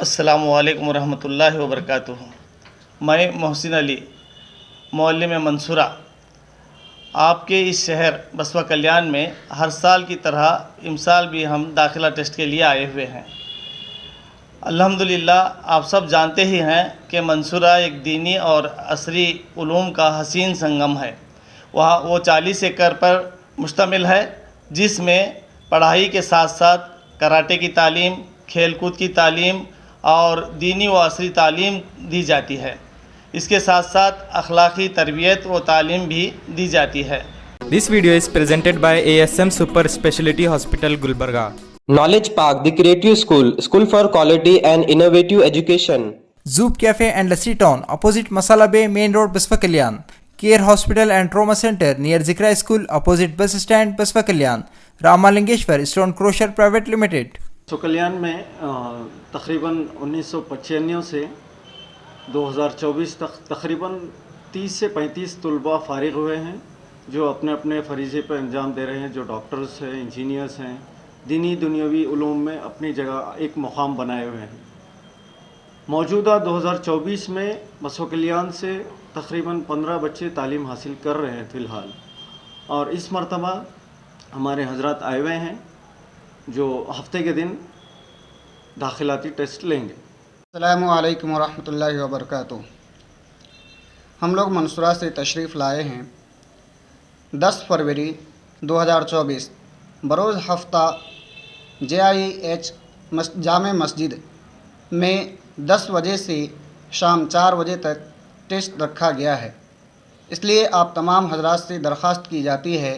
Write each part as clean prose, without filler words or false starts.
السلام علیکم ورحمۃ اللہ وبرکاتہ۔ میں محسن علی، معلم منصورہ، آپ کے اس شہر بسوا کلیان میں ہر سال کی طرح امسال بھی ہم داخلہ ٹیسٹ کے لیے آئے ہوئے ہیں۔ الحمدللہ آپ سب جانتے ہی ہیں کہ منصورہ ایک دینی اور عصری علوم کا حسین سنگم ہے۔ وہاں وہ 40 ایکڑ پر مشتمل ہے، جس میں پڑھائی کے ساتھ ساتھ کراٹے کی تعلیم، کھیل کود کی تعلیم اور دینی و عصری تعلیم دی جاتی ہے۔ اس کے ساتھ ساتھ اخلاقی تربیت و تعلیم بھی دی جاتی ہے۔ This video is presented by ASM Super Speciality Hospital, Gulbarga. Knowledge Park, the Creative School, School for Quality and Innovative Education. Zoop Cafe and Lassi Town, opposite Masala Bay, Main Road, Basva Kalyan. Care Hospital and Trauma Center near Zikra School, opposite bus stand, Basva Kalyan. Ramalingeshwar Stone Crusher Private Limited. کلیان میں تقریباً 1995 سے 2024 تک تقریباً 30 سے 35 طلباء فارغ ہوئے ہیں، جو اپنے اپنے فریضے پر انجام دے رہے ہیں، جو ڈاکٹرز ہیں، انجینئرز ہیں، دینی دنیاوی علوم میں اپنی جگہ ایک مقام بنائے ہوئے ہیں۔ موجودہ 2024 میں بسوا کلیان سے تقریباً 15 بچے تعلیم حاصل کر رہے ہیں فی الحال، اور اس مرتبہ ہمارے حضرات آئے ہوئے ہیں جو ہفتے کے دن داخلاتی ٹیسٹ لیں گے۔ السلام علیکم ورحمۃ اللہ وبرکاتہ۔ ہم لوگ منصورہ سے تشریف لائے ہیں 10 فروری 2024 بروز ہفتہ JIH جامع مسجد میں 10 بجے سے شام 4 بجے تک ٹیسٹ رکھا گیا ہے۔ اس لیے آپ تمام حضرات سے درخواست کی جاتی ہے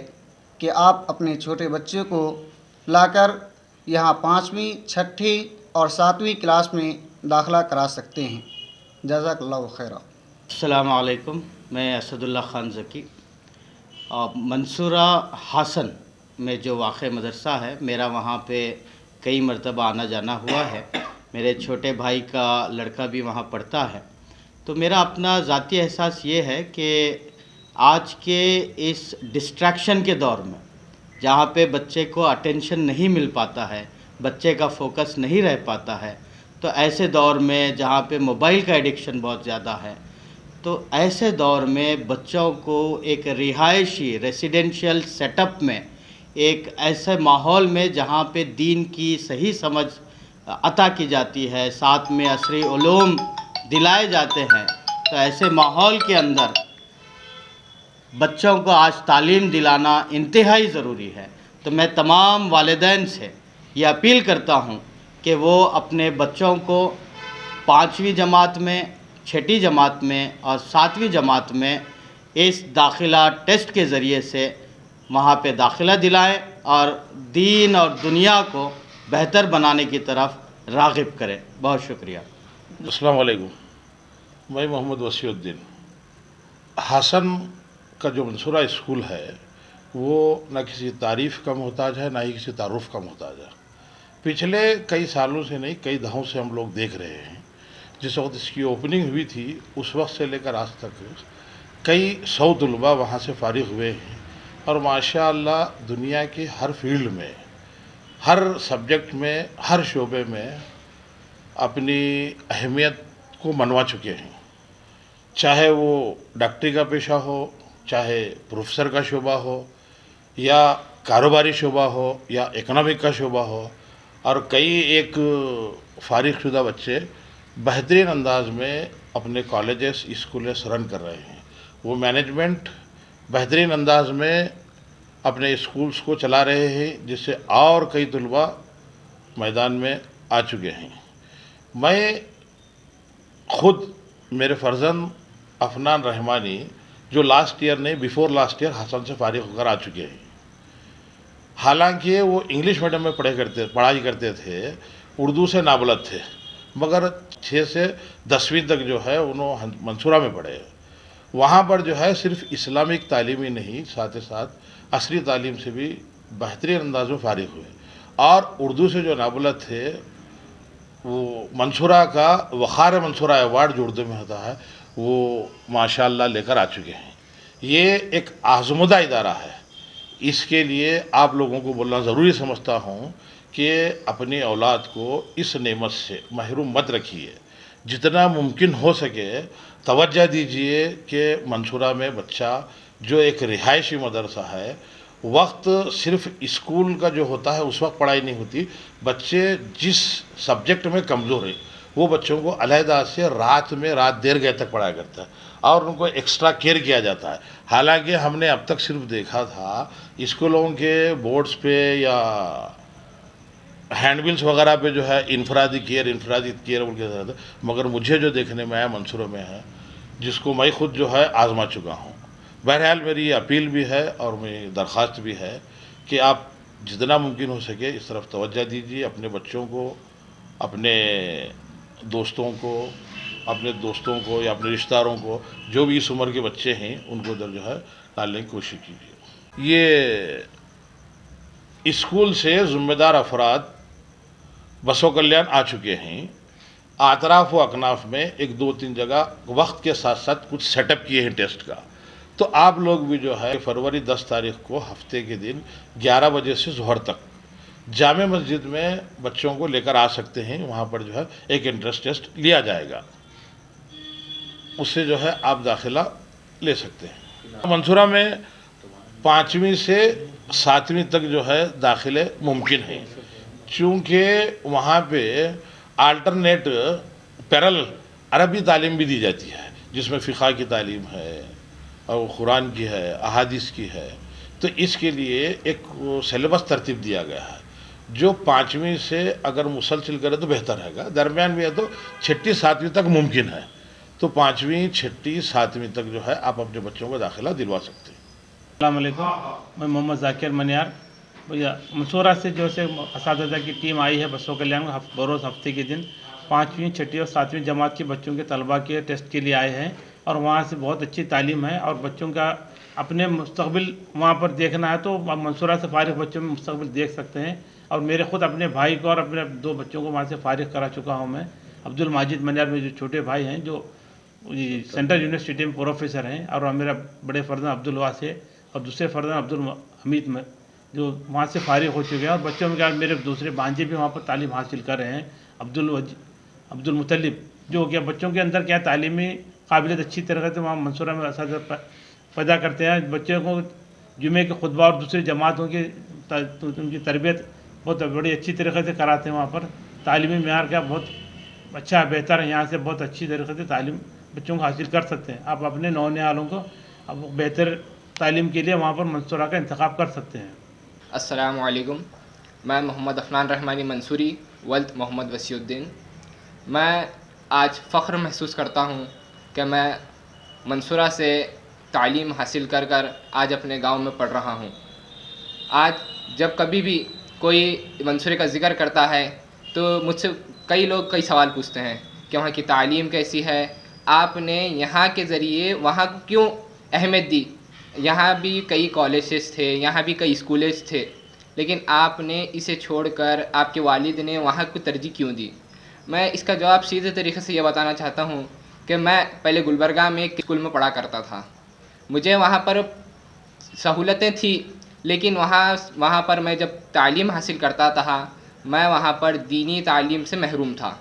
کہ آپ اپنے چھوٹے بچے کو لا کر یہاں 5ویں، 6ٹھی اور 7ویں کلاس میں داخلہ کرا سکتے ہیں۔ جزاک اللہ خیر۔ السلام علیکم، میں اسد اللہ خان ذکی، منصورہ حسن میں جو واقع مدرسہ ہے، میرا وہاں پہ کئی مرتبہ آنا جانا ہوا ہے۔ میرے چھوٹے بھائی کا لڑکا بھی وہاں پڑھتا ہے۔ تو میرا اپنا ذاتی احساس یہ ہے کہ آج کے اس ڈسٹریکشن کے دور میں، جہاں پہ بچے کو اٹینشن نہیں مل پاتا ہے، بچے کا فوکس نہیں رہ پاتا ہے، تو ایسے دور میں جہاں پہ موبائل کا ایڈکشن بہت زیادہ ہے، تو ایسے دور میں بچوں کو ایک رہائشی ریسیڈینشیل سیٹ اپ میں، ایک ایسے ماحول میں جہاں پہ دین کی صحیح سمجھ عطا کی جاتی ہے، ساتھ میں عصری علوم دلائے جاتے ہیں، تو ایسے ماحول کے اندر بچوں کو آج تعلیم دلانا انتہائی ضروری ہے۔ تو میں تمام والدین سے یہ اپیل کرتا ہوں کہ وہ اپنے بچوں کو 5ویں جماعت میں، 6ٹھی جماعت میں اور 7ویں جماعت میں اس داخلہ ٹیسٹ کے ذریعے سے وہاں پہ داخلہ دلائیں اور دین اور دنیا کو بہتر بنانے کی طرف راغب کریں۔ بہت شکریہ۔ السلام علیکم، میں محمد وسیع الدین۔ حسن کا جو منصورہ اسکول ہے وہ نہ کسی تعریف کا محتاج ہے، نہ ہی کسی تعارف کا محتاج ہے۔ پچھلے کئی سالوں سے نہیں، کئی دہوں سے ہم لوگ دیکھ رہے ہیں، جس وقت اس کی اوپننگ ہوئی تھی اس وقت سے لے کر آج تک کئی 100 طلباء وہاں سے فارغ ہوئے ہیں، اور ماشاء اللہ دنیا کی ہر فیلڈ میں، ہر سبجیکٹ میں، ہر شعبے میں اپنی اہمیت کو منوا چکے ہیں، چاہے وہ ڈاکٹری کا پیشہ ہو، چاہے پروفیسر کا شعبہ ہو، یا کاروباری شعبہ ہو، یا اکنامک کا شعبہ ہو، اور کئی ایک فارغ شدہ بچے بہترین انداز میں اپنے کالجز، اسکولز رن کر رہے ہیں۔ وہ مینجمنٹ بہترین انداز میں اپنے اسکولز کو چلا رہے ہیں، جس سے اور کئی طلباء میدان میں آ چکے ہیں۔ میں خود، میرے فرزند افنان رحمانی، جو لاسٹ ایئر نہیں، بیفور لاسٹ ایئر حسن سے فارغ ہو کر آ چکے ہیں۔ حالانکہ وہ انگلش میڈیم میں پڑھائی کرتے تھے، اردو سے نابلد تھے، مگر 6 سے 10ویں تک جو ہے انہوں منصورہ میں پڑھے۔ وہاں پر جو ہے صرف اسلامک تعلیم ہی نہیں، ساتھ ہی ساتھ عصری تعلیم سے بھی بہترین انداز میں فارغ ہوئے، اور اردو سے جو نابلد تھے وہ منصورہ کا وقار منصورہ ایوارڈ جو اردو میں ہوتا ہے وہ ماشاءاللہ لے کر آ چکے ہیں۔ یہ ایک آزمودہ ادارہ ہے، اس کے لیے آپ لوگوں کو بولنا ضروری سمجھتا ہوں کہ اپنی اولاد کو اس نعمت سے محروم مت رکھیے، جتنا ممکن ہو سکے توجہ دیجیے کہ منصورہ میں بچہ جو ایک رہائشی مدرسہ ہے، وقت صرف اسکول کا جو ہوتا ہے اس وقت پڑھائی نہیں ہوتی، بچے جس سبجیکٹ میں کمزور ہیں وہ بچوں کو علیحدہ سے رات دیر گئے تک پڑھایا کرتا ہے اور ان کو ایکسٹرا کیئر کیا جاتا ہے۔ حالانکہ ہم نے اب تک صرف دیکھا تھا اسکولوں کے بورڈز پہ یا ہینڈ بلز وغیرہ پہ جو ہے انفرادی کیئر بول کے تھا، مگر مجھے جو دیکھنے میں آیا منصورہ میں ہے، جس کو میں خود جو ہے آزما چکا ہوں۔ بہرحال میری اپیل بھی ہے اور میری درخواست بھی ہے کہ آپ جتنا ممکن ہو سکے اس طرف توجہ دیجیے، اپنے بچوں کو، اپنے دوستوں کو یا اپنے رشتہ داروں کو، جو بھی اس عمر کے بچے ہیں ان کو ادھر جو ہے ڈالنے کی کوشش کیجیے۔ یہ اسکول سے ذمہ دار افراد بسو کلیان آ چکے ہیں، اطراف و اکناف میں 1-2-3 جگہ وقت کے ساتھ ساتھ کچھ سیٹ اپ کیے ہیں ٹیسٹ کا، تو آپ لوگ بھی جو ہے فروری 10 تاریخ کو ہفتے کے دن 11 بجے سے ظہر تک جامع مسجد میں بچوں کو لے کر آ سکتے ہیں، وہاں پر جو ہے ایک انٹرنس ٹیسٹ لیا جائے گا، اس سے جو ہے آپ داخلہ لے سکتے ہیں۔ منصورہ میں 5ویں سے 7ویں تک جو ہے داخلے ممکن ہیں، چونکہ وہاں پہ آلٹرنیٹ پیرل عربی تعلیم بھی دی جاتی ہے، جس میں فقہ کی تعلیم ہے اور قرآن کی ہے، احادیث کی ہے، تو اس کے لیے ایک سلیبس ترتیب دیا گیا ہے جو 5ویں سے اگر مسلسل کرے تو بہتر رہے گا، درمیان میں ہے تو 6ٹی 7ویں تک ممکن ہے، تو 5ویں 6ٹی 7ویں تک جو ہے آپ اپنے بچوں کو داخلہ دلوا سکتے ہیں۔ السلام علیکم، میں محمد ذاکر منیار منصورہ سے جو سے اساتذہ کی ٹیم آئی ہے بسو کلیان میں بروز ہفتے کے دن 5ویں 6ٹی اور 7ویں جماعت کے بچوں کے طلباء کے ٹیسٹ کے لیے آئے ہیں، اور وہاں سے بہت اچھی تعلیم ہے اور بچوں کا اپنے مستقبل وہاں پر دیکھنا ہے تو منصورہ سے فارغ بچوں میں مستقبل دیکھ سکتے ہیں، اور میرے خود اپنے بھائی کو اور اپنے 2 بچوں کو وہاں سے فارغ کرا چکا ہوں میں۔ عبد الماجد منیار میں جو چھوٹے بھائی ہیں جو سینٹرل یونیورسٹی میں پروفیسر ہیں، اور میرا بڑے فرزند عبد الواسع اور دوسرے فرزند عبد الحمید میں جو وہاں سے فارغ ہو چکے ہیں، اور بچوں میں کیا میرے دوسرے بھانجے بھی وہاں پر تعلیم حاصل کر رہے ہیں، عبد المطلب، جو کہ بچوں کے اندر کیا تعلیمی قابلیت اچھی طرح سے وہاں منصورہ میں اساتذہ پیدا کرتے ہیں، بچوں کو جمعے کے خطبہ اور دوسری جماعتوں کی ان کی تربیت بہت بڑی اچھی طریقے سے کراتے ہیں، وہاں پر تعلیمی معیار کا بہت اچھا بہتر ہے، یہاں سے بہت اچھی طریقے سے تعلیم بچوں کو حاصل کر سکتے ہیں۔ آپ اپنے نونہالوں کو اب بہتر تعلیم کے لیے وہاں پر منصورہ کا انتخاب کر سکتے ہیں۔ السلام علیکم، میں محمد افنان رحمانی منصوری ولد محمد وسیع الدین۔ میں آج فخر محسوس کرتا ہوں کہ میں منصورہ سے تعلیم حاصل کر آج اپنے گاؤں میں پڑھ رہا ہوں۔ آج جب کبھی بھی کوئی منصورے کا ذکر کرتا ہے تو مجھ سے کئی لوگ کئی سوال پوچھتے ہیں کہ وہاں کی تعلیم کیسی ہے، آپ نے یہاں کے ذریعے وہاں کو کیوں اہمیت دی، یہاں بھی کئی کالجز تھے، یہاں بھی کئی اسکولز تھے، لیکن آپ نے اسے چھوڑ کر آپ کے والد نے وہاں کو ترجیح کیوں دی؟ میں اس کا جواب سیدھے طریقے سے یہ بتانا چاہتا ہوں کہ میں پہلے گلبرگہ میں ایک اسکول میں پڑھا کرتا تھا، مجھے وہاں پر سہولتیں تھیں، لیکن وہاں پر میں جب تعلیم حاصل کرتا تھا میں وہاں پر دینی تعلیم سے محروم تھا۔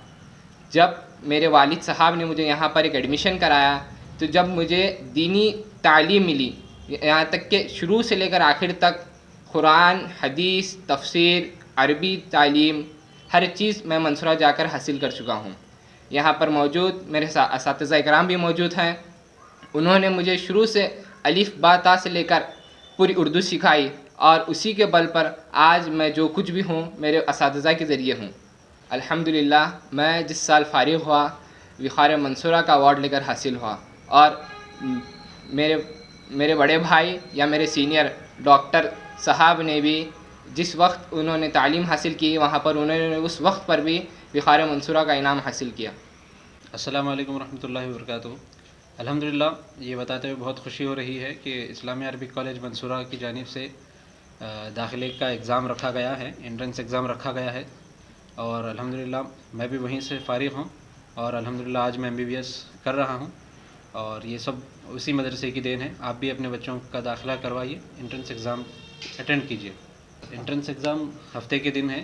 جب میرے والد صاحب نے مجھے یہاں پر ایک ایڈمیشن کرایا تو جب مجھے دینی تعلیم ملی، یہاں تک کہ شروع سے لے کر آخر تک قرآن، حدیث، تفسیر، عربی تعلیم، ہر چیز میں منصورہ جا کر حاصل کر چکا ہوں۔ یہاں پر موجود میرے اساتذہ اکرام بھی موجود ہیں، انہوں نے مجھے شروع سے الف با تا سے لے کر پوری اردو سکھائی، اور اسی کے بل پر آج میں جو کچھ بھی ہوں میرے اساتذہ کے ذریعے ہوں۔ الحمدللہ میں جس سال فارغ ہوا وقار منصورہ کا ایوارڈ لے کر حاصل ہوا، اور میرے بڑے بھائی یا میرے سینئر ڈاکٹر صاحب نے بھی جس وقت انہوں نے تعلیم حاصل کی وہاں پر انہوں نے اس وقت پر بھی وقار منصورہ کا انعام حاصل کیا۔ السلام علیکم ورحمۃ اللہ وبرکاتہ۔ الحمدللہ یہ بتاتے ہوئے بہت خوشی ہو رہی ہے کہ اسلامیہ عربک کالج منصورہ کی جانب سے داخلے کا ایگزام رکھا گیا ہے، انٹرنس ایگزام رکھا گیا ہے، اور الحمدللہ میں بھی وہیں سے فارغ ہوں، اور الحمدللہ آج میں MBBS کر رہا ہوں، اور یہ سب اسی مدرسے کی دین ہے۔ آپ بھی اپنے بچوں کا داخلہ کروائیے، انٹرنس ایگزام اٹینڈ کیجیے۔ انٹرنس ایگزام ہفتے کے دن ہے،